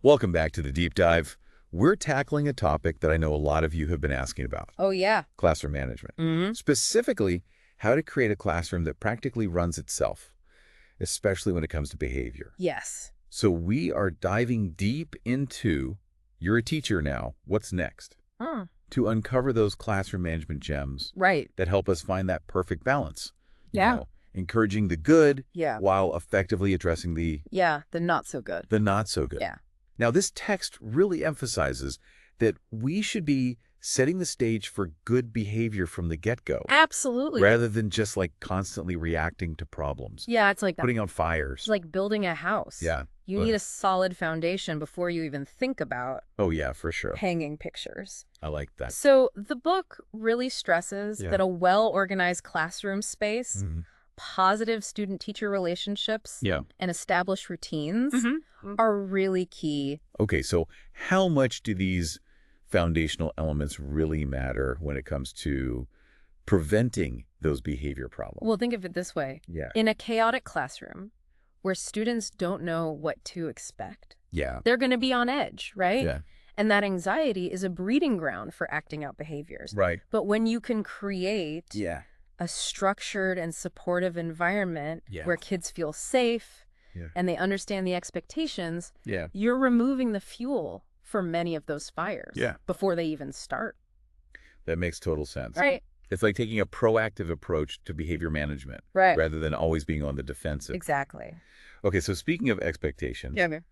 Welcome back to the Deep Dive. We're tackling a topic that I know a lot of you have been asking about, Oh, yeah. classroom management. Specifically, how to create a classroom that practically runs itself, especially when it comes to behavior. Yes. So we are diving deep into, you're a teacher now, what's next? Huh. To uncover those classroom management gems Right. that help us find that perfect balance. Yeah. Encouraging the good Yeah. while effectively addressing the not so good. not so good. Yeah. Now, this text really emphasizes that we should be setting the stage for good behavior from the get-go, Absolutely. rather than just like constantly reacting to problems, Yeah, it's like that. putting out fires. It's like building a house. Yeah. You need a solid foundation before you even think about Oh, yeah, for sure. hanging pictures. I like that. So the book really stresses Yeah. that a well-organized classroom space, Mhm. positive student-teacher relationships, Yeah. and established routines are really key. Okay, so how much do these foundational elements really matter when it comes to preventing those behavior problems? Well, think of it this way. Yeah. In a chaotic classroom where students don't know what to expect, Yeah. they're going to be on edge, right? Yeah. And that anxiety is a breeding ground for acting out behaviors. Right. But when you can create Yeah. a structured and supportive environment Yeah. where kids feel safe Yeah. and they understand the expectations, Yeah. you're removing the fuel for many of those fires Yeah. before they even start. That makes total sense. Right. It's like taking a proactive approach to behavior management Right. rather than always being on the defensive. Exactly. Okay, so speaking of expectations, man.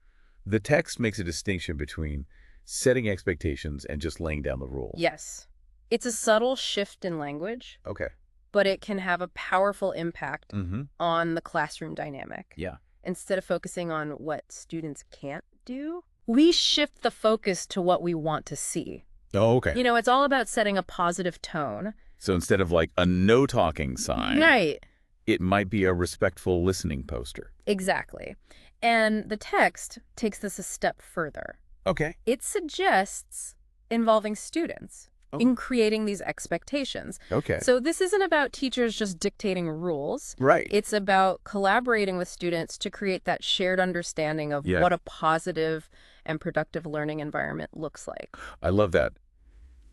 the text makes a distinction between setting expectations and just laying down the rules. Yes. It's a subtle shift in language, Okay. but it can have a powerful impact Mm-hmm. on the classroom dynamic. Yeah. Instead of focusing on what students can't do, we shift the focus to what we want to see. Oh, okay. You know, it's all about setting a positive tone. So instead of like a no talking sign, Right. it might be a respectful listening poster. Exactly. And the text takes this a step further. Okay. It suggests involving students in creating these expectations. Okay. So this isn't about teachers just dictating rules. Right. It's about collaborating with students to create that shared understanding of Yeah. what a positive and productive learning environment looks like. I love that.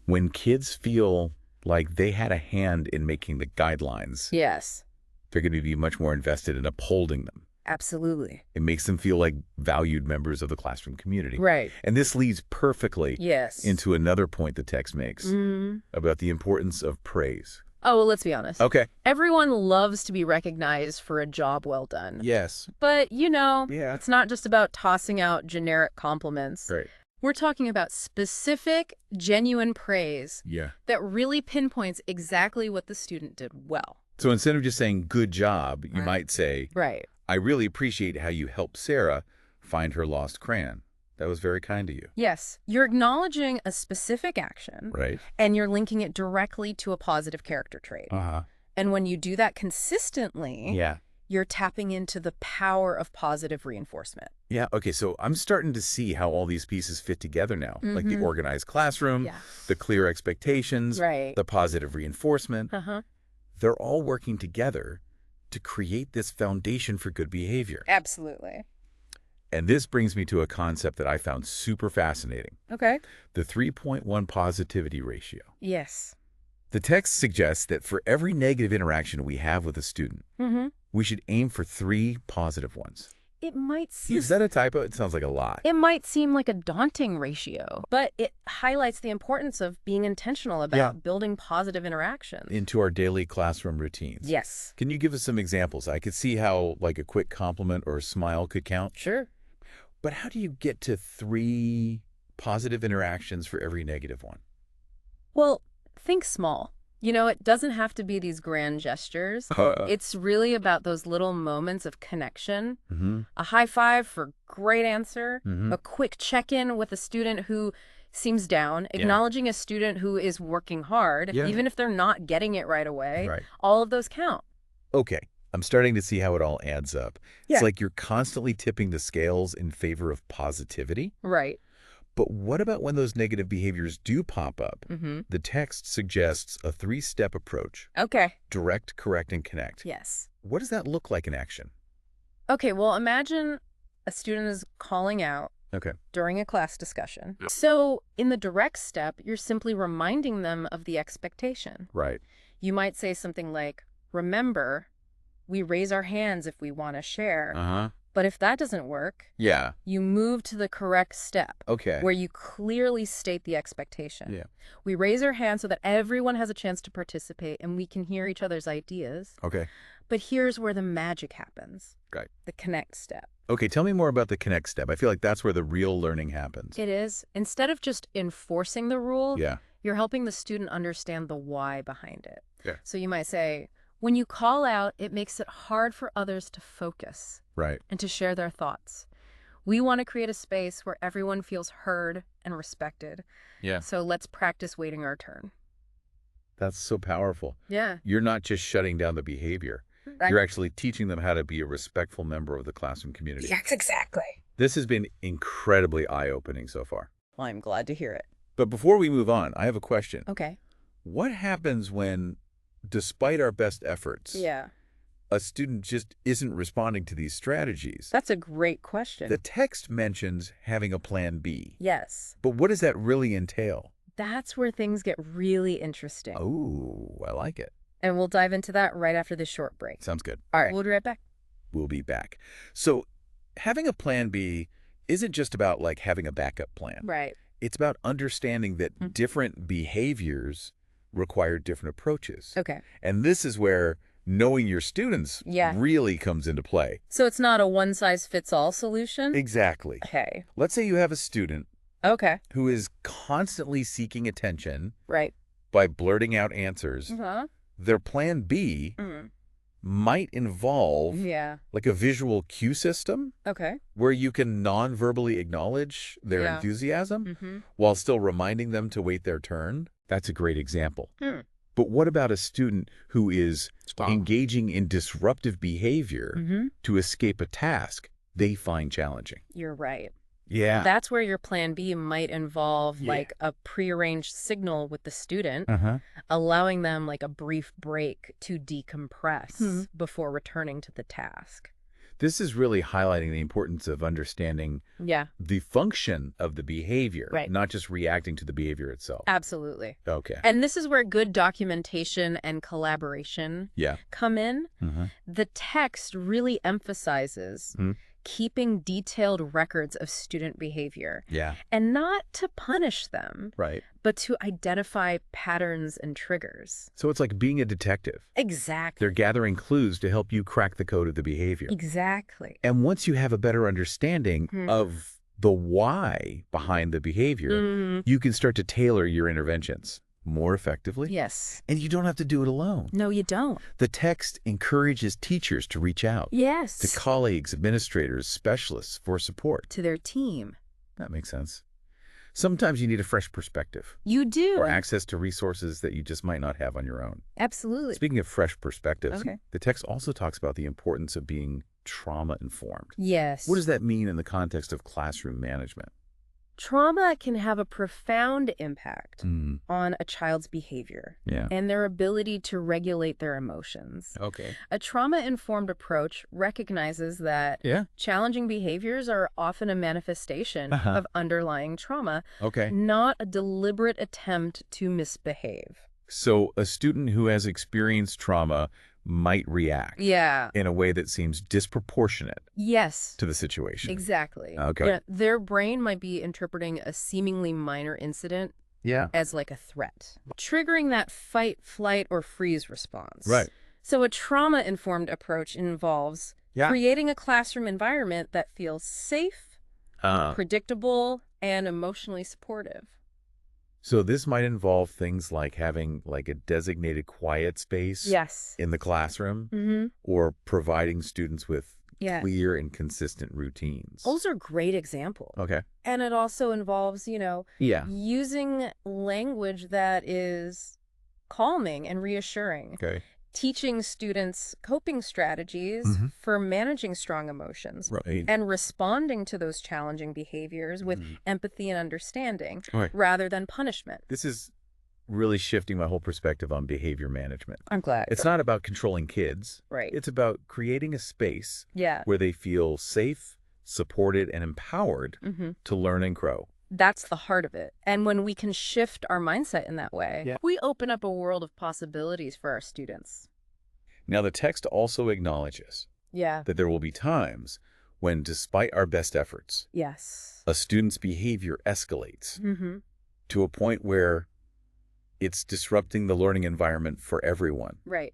When kids feel like they had a hand in making the guidelines, Yes, they're going to be much more invested in upholding them. absolutely. It makes them feel like valued members of the classroom community. Right. And this leads perfectly Yes. into another point the text makes about the importance of praise. Oh, well, let's be honest. Okay. Everyone loves to be recognized for a job well done. Yes. But, you know, Yeah. it's not just about tossing out generic compliments. Right. We're talking about specific, genuine praise Yeah. that really pinpoints exactly what the student did well. So instead of just saying good job, you might say, Right. I really appreciate how you helped Sarah find her lost crayon. That was very kind of you. Yes. You're acknowledging a specific action, Right. and you're linking it directly to a positive character trait. Uh-huh. And when you do that consistently, Yeah. you're tapping into the power of positive reinforcement. Yeah. Okay. So I'm starting to see how all these pieces fit together now, like the organized classroom, Yeah. the clear expectations, Right. the positive reinforcement. Uh-huh. They're all working together to create this foundation for good behavior. Absolutely. And this brings me to a concept that I found super fascinating, Okay. the 3.1 positivity ratio. Yes. The text suggests that for every negative interaction we have with a student, we should aim for 3 positive ones. It might seem Is that a typo? It sounds like a lot. It might seem like a daunting ratio, but it highlights the importance of being intentional about building positive interactions. Into our daily classroom routines. Yes. Can you give us some examples? I could see how like a quick compliment or a smile could count. Sure. But how do you get to 3 positive interactions for every negative one? Well, think small. You know, it doesn't have to be these grand gestures. It's really about those little moments of connection. A high five for great answer, a quick check-in with a student who seems down, acknowledging a student who is working hard, even if they're not getting it right away. Right. All of those count. Okay. I'm starting to see how it all adds up. Yeah. It's like you're constantly tipping the scales in favor of positivity. Right. But what about when those negative behaviors do pop up? The text suggests a 3-step approach. Okay. Direct, correct, and connect. Yes. What does that look like in action? Okay, well, imagine a student is calling out Okay. during a class discussion. Yep. So in the direct step, you're simply reminding them of the expectation. Right. You might say something like, remember, we raise our hands if we want to share. Uh-huh. But if that doesn't work, Yeah. you move to the correct step. Okay. Where you clearly state the expectation. Yeah. We raise our hands so that everyone has a chance to participate and we can hear each other's ideas. Okay. But here's where the magic happens. Right. The connect step. Okay, tell me more about the connect step. I feel like that's where the real learning happens. It is. Instead of just enforcing the rule, Yeah. you're helping the student understand the why behind it. Yeah. So you might say, when you call out, it makes it hard for others to focus. Right. And to share their thoughts. We want to create a space where everyone feels heard and respected. Yeah. So let's practice waiting our turn. That's so powerful. Yeah. You're not just shutting down the behavior. You're actually teaching them how to be a respectful member of the classroom community. Yes, exactly. This has been incredibly eye-opening so far. Well, I'm glad to hear it. But before we move on, I have a question. Okay. What happens when, despite our best efforts, a student just isn't responding to these strategies? That's a great question. The text mentions having a plan B. Yes. But what does that really entail? That's where things get really interesting. Oh, I like it. And we'll dive into that right after this short break. Sounds good. All right. We'll be right back. We'll be back. So having a plan B isn't just about like having a backup plan. Right. It's about understanding that different behaviors require different approaches. Okay. And this is where knowing your students really comes into play. So it's not a one-size-fits-all solution? Exactly. Okay. Let's say you have a student who is constantly seeking attention by blurting out answers. Their plan B might involve like a visual cue system where you can non-verbally acknowledge their enthusiasm while still reminding them to wait their turn. That's a great example. But what about a student who is engaging in disruptive behavior to escape a task they find challenging? You're right. Yeah. That's where your plan B might involve like a prearranged signal with the student, allowing them like a brief break to decompress before returning to the task. This is really highlighting the importance of understanding the function of the behavior, not just reacting to the behavior itself. Absolutely. Okay. And this is where good documentation and collaboration come in. The text really emphasizes keeping detailed records of student behavior. And not to punish them, but to identify patterns and triggers. So it's like being a detective. Exactly. They're gathering clues to help you crack the code of the behavior. Exactly. And once you have a better understanding of the why behind the behavior, you can start to tailor your interventions more effectively. Yes. And you don't have to do it alone. No, you don't. The text encourages teachers to reach out. Yes. To colleagues, administrators, specialists for support. To their team. That makes sense. Sometimes you need a fresh perspective. You do. Or access to resources that you just might not have on your own. Absolutely. Speaking of fresh perspectives, the text also talks about the importance of being trauma-informed. Yes. What does that mean in the context of classroom management? Trauma can have a profound impact on a child's behavior and their ability to regulate their emotions. Okay. A trauma-informed approach recognizes that challenging behaviors are often a manifestation of underlying trauma, not a deliberate attempt to misbehave. So a student who has experienced trauma might react in a way that seems disproportionate to the situation. Exactly. Okay. Yeah, their brain might be interpreting a seemingly minor incident as like a threat, triggering that fight, flight, or freeze response. Right. So a trauma-informed approach involves creating a classroom environment that feels safe, predictable, and emotionally supportive. So this might involve things like having like a designated quiet space in the classroom or providing students with clear and consistent routines. Those are great examples. Okay. And it also involves, using language that is calming and reassuring. Okay. Teaching students coping strategies for managing strong emotions and responding to those challenging behaviors with empathy and understanding rather than punishment. This is really shifting my whole perspective on behavior management. I'm glad. It's not about controlling kids. Right. It's about creating a space Yeah. where they feel safe, supported, and empowered to learn and grow. That's the heart of it. And when we can shift our mindset in that way, we open up a world of possibilities for our students. Now, the text also acknowledges that there will be times when, despite our best efforts, a student's behavior escalates to a point where it's disrupting the learning environment for everyone. Right.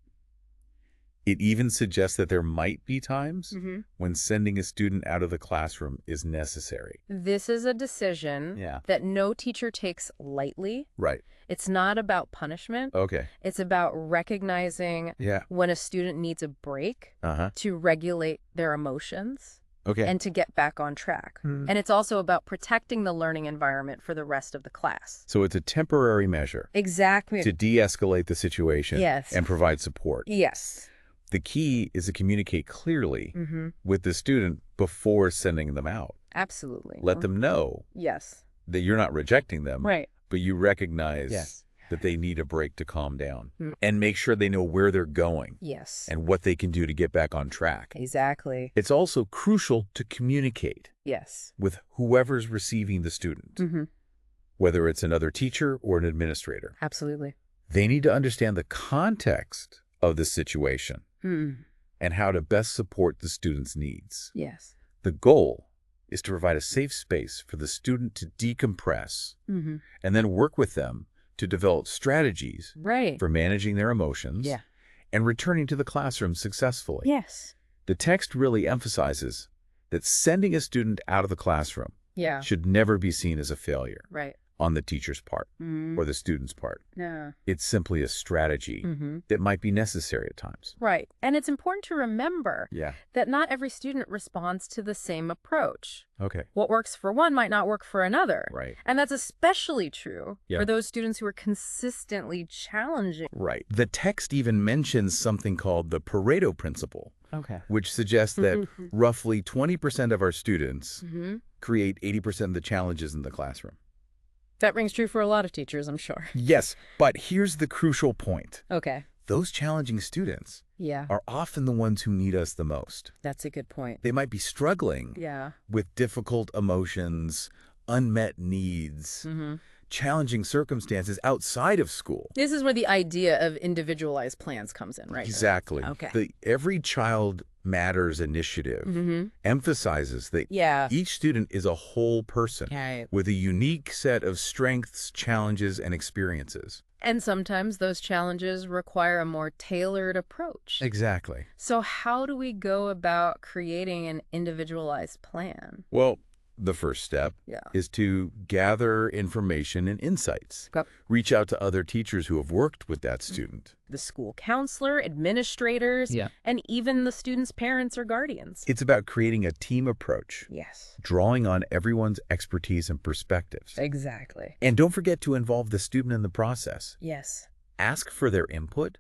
It even suggests that there might be times when sending a student out of the classroom is necessary. This is a decision that no teacher takes lightly. Right. It's not about punishment. Okay. It's about recognizing when a student needs a break to regulate their emotions. Okay. And to get back on track. And it's also about protecting the learning environment for the rest of the class. So it's a temporary measure. Exactly. To de-escalate the situation and provide support. Yes. The key is to communicate clearly with the student before sending them out. Absolutely. Let them know that you're not rejecting them, but you recognize that they need a break to calm down. And make sure they know where they're going and what they can do to get back on track. Exactly. It's also crucial to communicate with whoever's receiving the student, whether it's another teacher or an administrator. Absolutely. They need to understand the context of the situation and how to best support the student's needs. Yes. The goal is to provide a safe space for the student to decompress and then work with them to develop strategies for managing their emotions and returning to the classroom successfully. Yes. The text really emphasizes that sending a student out of the classroom should never be seen as a failure on the teacher's part or the student's part. No. It's simply a strategy that might be necessary at times. Right. And it's important to remember that not every student responds to the same approach. Okay. What works for one might not work for another. Right. And that's especially true for those students who are consistently challenging. Right. The text even mentions something called the Pareto principle, which suggests that roughly 20% of our students create 80% of the challenges in the classroom. That rings true for a lot of teachers, I'm sure. Yes, but here's the crucial point. Okay. Those challenging students are often the ones who need us the most. That's a good point. They might be struggling with difficult emotions, unmet needs, challenging circumstances outside of school. This is where the idea of individualized plans comes in, right? Exactly. Okay. The Every Child Matters initiative emphasizes that each student is a whole person with a unique set of strengths, challenges, and experiences. And sometimes those challenges require a more tailored approach. Exactly. So how do we go about creating an individualized plan? Well, the first step is to gather information and insights. Reach out to other teachers who have worked with that student. The school counselor, administrators, and even the student's parents or guardians. It's about creating a team approach. Yes. Drawing on everyone's expertise and perspectives. Exactly. And don't forget to involve the student in the process. Yes. Ask for their input.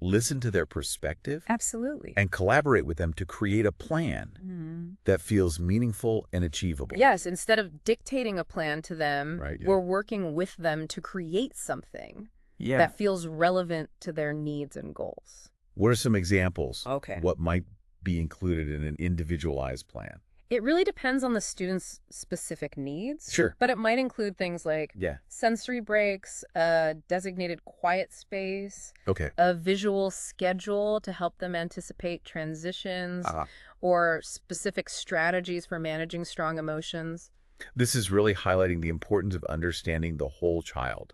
Listen to their perspective. Absolutely. And collaborate with them to create a plan that feels meaningful and achievable. Yes, instead of dictating a plan to them, we're working with them to create something that feels relevant to their needs and goals. What are some examples of what might be included in an individualized plan? It really depends on the student's specific needs. Sure. But it might include things like sensory breaks, a designated quiet space, a visual schedule to help them anticipate transitions, or specific strategies for managing strong emotions. This is really highlighting the importance of understanding the whole child,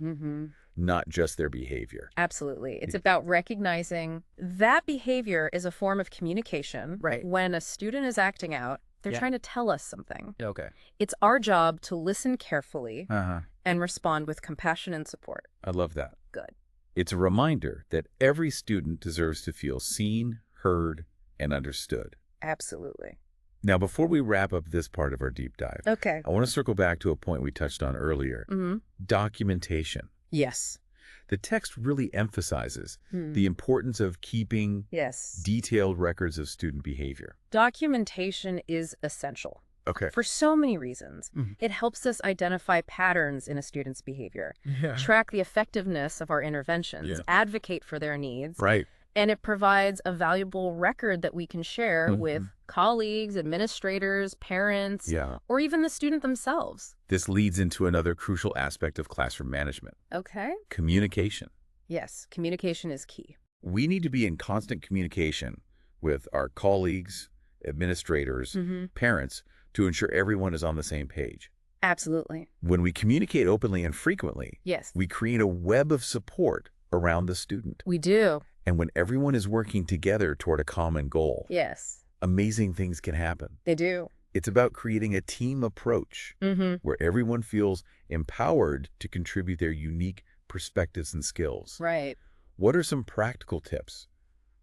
not just their behavior. Absolutely. It's about recognizing that behavior is a form of communication. When a student is acting out, they're trying to tell us something. It's our job to listen carefully and respond with compassion and support. I love that. Good. It's a reminder that every student deserves to feel seen, heard, and understood. Absolutely. Now, before we wrap up this part of our deep dive, I want to circle back to a point we touched on earlier. Documentation. Yes. The text really emphasizes the importance of keeping detailed records of student behavior. Documentation is essential. For so many reasons. It helps us identify patterns in a student's behavior, track the effectiveness of our interventions, advocate for their needs, And it provides a valuable record that we can share with colleagues, administrators, parents, or even the student themselves. This leads into another crucial aspect of classroom management. Okay. Communication. Yes, communication is key. We need to be in constant communication with our colleagues, administrators, parents, to ensure everyone is on the same page. Absolutely. When we communicate openly and frequently, we create a web of support around the student. We do. And when everyone is working together toward a common goal, amazing things can happen. They do. It's about creating a team approach where everyone feels empowered to contribute their unique perspectives and skills. Right. What are some practical tips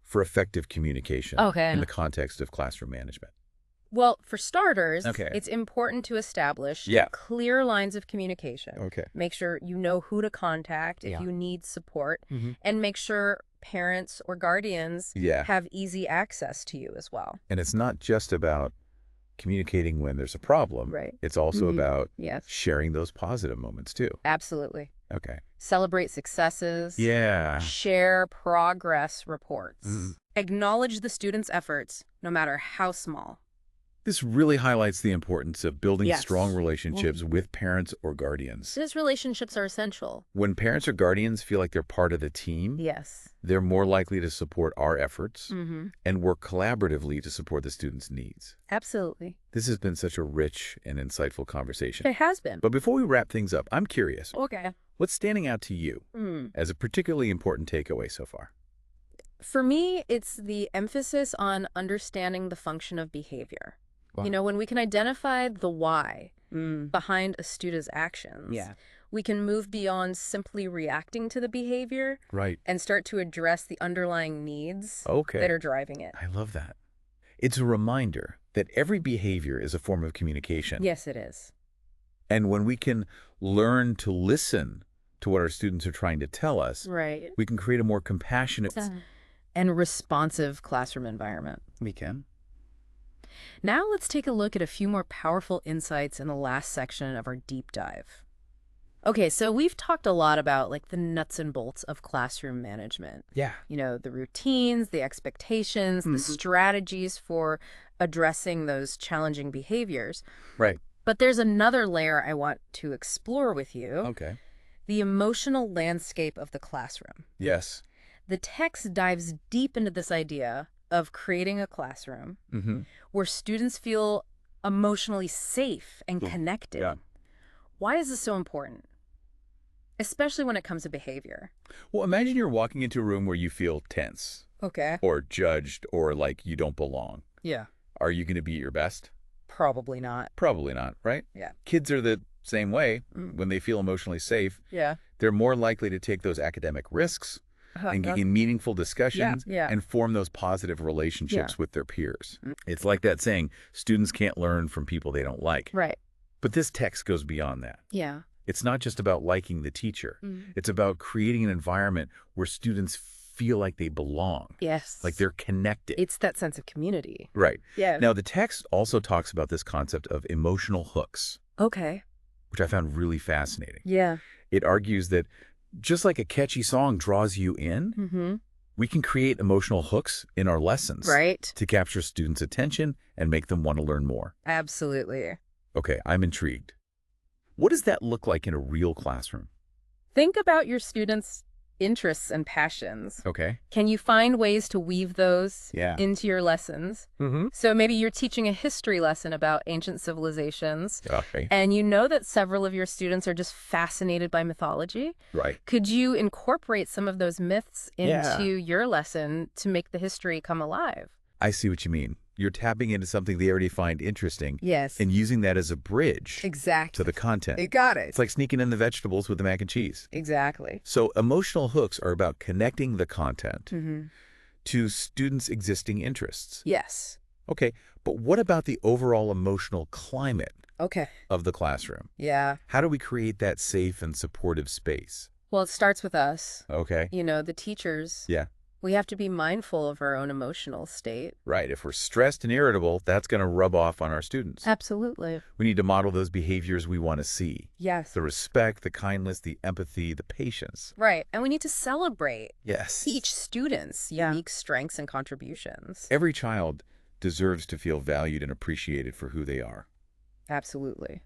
for effective communication in the context of classroom management? Well, for starters, it's important to establish clear lines of communication. Make sure you know who to contact if you need support, and make sure parents or guardians have easy access to you as well. And it's not just about communicating when there's a problem. It's also about sharing those positive moments too. Absolutely. Okay. Celebrate successes. Share progress reports. Acknowledge the student's efforts, no matter how small. This really highlights the importance of building strong relationships with parents or guardians. These relationships are essential. When parents or guardians feel like they're part of the team, they're more likely to support our efforts and work collaboratively to support the student's needs. Absolutely. This has been such a rich and insightful conversation. It has been. But before we wrap things up, I'm curious. Okay. What's standing out to you as a particularly important takeaway so far? For me, it's the emphasis on understanding the function of behavior. Wow. You know, when we can identify the why behind a student's actions, we can move beyond simply reacting to the behavior and start to address the underlying needs that are driving it. I love that. It's a reminder that every behavior is a form of communication. Yes, it is. And when we can learn to listen to what our students are trying to tell us, we can create a more compassionate and responsive classroom environment. We can. Now let's take a look at a few more powerful insights in the last section of our deep dive. Okay, so we've talked a lot about like the nuts and bolts of classroom management. You know, the routines, the expectations, the strategies for addressing those challenging behaviors. But there's another layer I want to explore with you. The emotional landscape of the classroom. The text dives deep into this idea of creating a classroom where students feel emotionally safe and connected. Why is this so important? Especially when it comes to behavior. Well, imagine you're walking into a room where you feel tense. Or judged, or like you don't belong. Are you going to be your best? Probably not. Probably not, right? Kids are the same way. When they feel emotionally safe, they're more likely to take those academic risks and get in meaningful discussions and form those positive relationships with their peers. It's like that saying, students can't learn from people they don't like. But this text goes beyond that. It's not just about liking the teacher. It's about creating an environment where students feel like they belong. Like they're connected. It's that sense of community. Now, the text also talks about this concept of emotional hooks. Which I found really fascinating. It argues that just like a catchy song draws you in, we can create emotional hooks in our lessons to capture students' attention and make them want to learn more. Absolutely. Okay, I'm intrigued. What does that look like in a real classroom? Think about your students' interests and passions. Can you find ways to weave those into your lessons? So maybe you're teaching a history lesson about ancient civilizations, and you know that several of your students are just fascinated by mythology. Could you incorporate some of those myths into your lesson to make the history come alive? I see what you mean. You're tapping into something they already find interesting and using that as a bridge to the content. You got it. It's like sneaking in the vegetables with the mac and cheese. Exactly. So emotional hooks are about connecting the content to students' existing interests. Okay, but what about the overall emotional climate of the classroom? How do we create that safe and supportive space? Well, it starts with us. You know, the teachers. We have to be mindful of our own emotional state. Right. If we're stressed and irritable, that's going to rub off on our students. Absolutely. We need to model those behaviors we want to see. Yes. The respect, the kindness, the empathy, the patience. Right. And we need to celebrate Yes. each student's unique strengths and contributions. Every child deserves to feel valued and appreciated for who they are. Absolutely.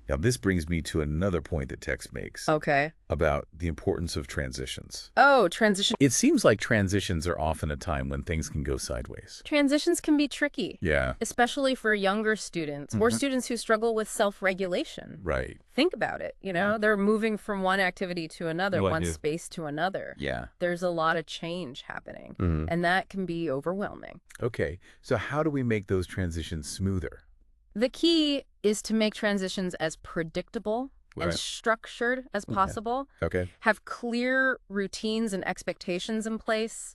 Now, this brings me to another point that text makes. Okay. About the importance of transitions. Oh, transition. It seems like transitions are often a time when things can go sideways. Transitions can be tricky. Yeah. Especially for younger students or students who struggle with self-regulation. Right. Think about it. They're moving from one activity to another, one space to another. Yeah. There's a lot of change happening, and that can be overwhelming. Okay. So how do we make those transitions smoother? The key is to make transitions as predictable and structured as possible. Okay. Have clear routines and expectations in place.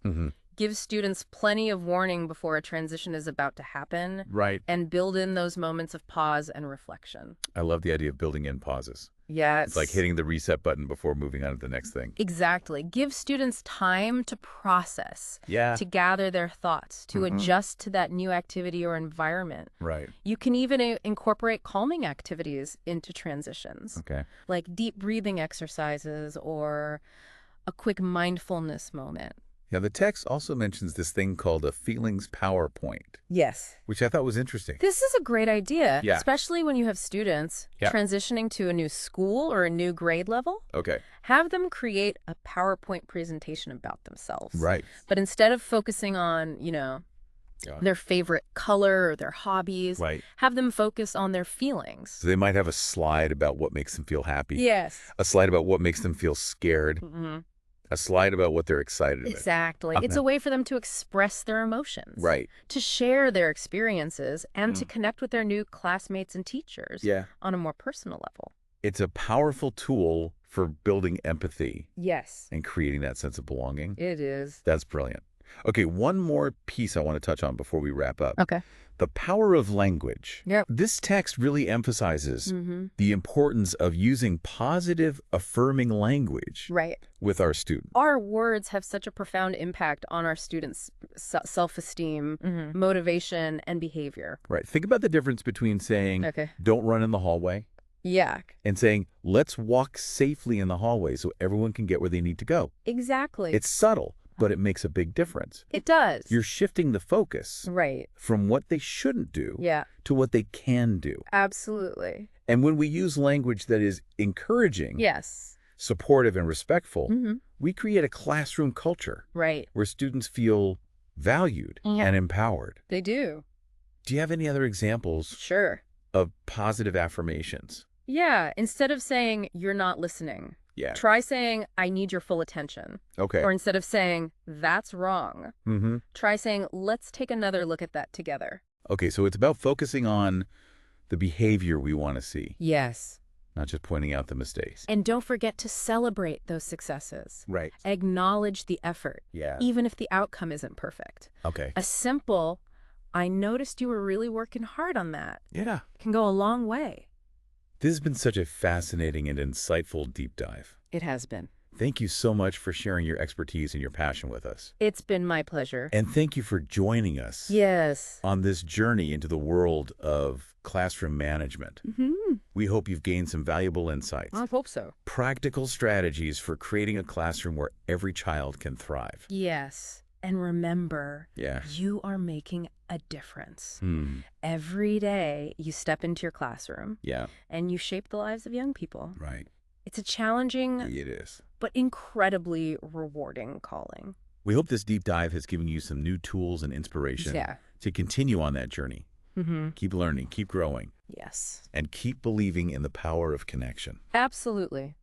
Give students plenty of warning before a transition is about to happen. Right. And build in those moments of pause and reflection. I love the idea of building in pauses. Yes. It's like hitting the reset button before moving on to the next thing. Exactly. Give students time to process, to gather their thoughts, to adjust to that new activity or environment. Right. You can even incorporate calming activities into transitions. Okay. Like deep breathing exercises or a quick mindfulness moment. Yeah, the text also mentions this thing called a feelings PowerPoint. Yes. Which I thought was interesting. This is a great idea, Yeah. especially when you have students transitioning to a new school or a new grade level. Okay. Have them create a PowerPoint presentation about themselves. Right. But instead of focusing on, their favorite color or their hobbies, have them focus on their feelings. So they might have a slide about what makes them feel happy. Yes. A slide about what makes them feel scared. A slide about what they're excited about. Exactly. It's a way for them to express their emotions. Right. To share their experiences and to connect with their new classmates and teachers on a more personal level. It's a powerful tool for building empathy. Yes. And creating that sense of belonging. It is. That's brilliant. Okay, one more piece I want to touch on before we wrap up. Okay. The power of language. Yep. This text really emphasizes the importance of using positive, affirming language with our students. Our words have such a profound impact on our students' self-esteem, motivation, and behavior. Right. Think about the difference between saying, don't run in the hallway, and saying, let's walk safely in the hallway so everyone can get where they need to go. Exactly. It's subtle, but it makes a big difference. It does. You're shifting the focus from what they shouldn't do to what they can do. Absolutely. And when we use language that is encouraging, supportive, and respectful, we create a classroom culture where students feel valued and empowered. They do. Do you have any other examples of positive affirmations? Yeah. Instead of saying, you're not listening. Try saying, I need your full attention. Okay. Or instead of saying, that's wrong, try saying, let's take another look at that together. Okay, so it's about focusing on the behavior we want to see. Yes. Not just pointing out the mistakes. And don't forget to celebrate those successes. Right. Acknowledge the effort. Even if the outcome isn't perfect. Okay. A simple, I noticed you were really working hard on that. Can go a long way. This has been such a fascinating and insightful deep dive. It has been. Thank you so much for sharing your expertise and your passion with us. It's been my pleasure. And thank you for joining us on this journey into the world of classroom management. We hope you've gained some valuable insights. I hope so. Practical strategies for creating a classroom where every child can thrive. Yes. And remember, you are making a difference. Every day you step into your classroom and you shape the lives of young people. Right. It's a challenging, it is, but incredibly rewarding calling. We hope this deep dive has given you some new tools and inspiration to continue on that journey. Keep learning, keep growing. Yes. And keep believing in the power of connection. Absolutely.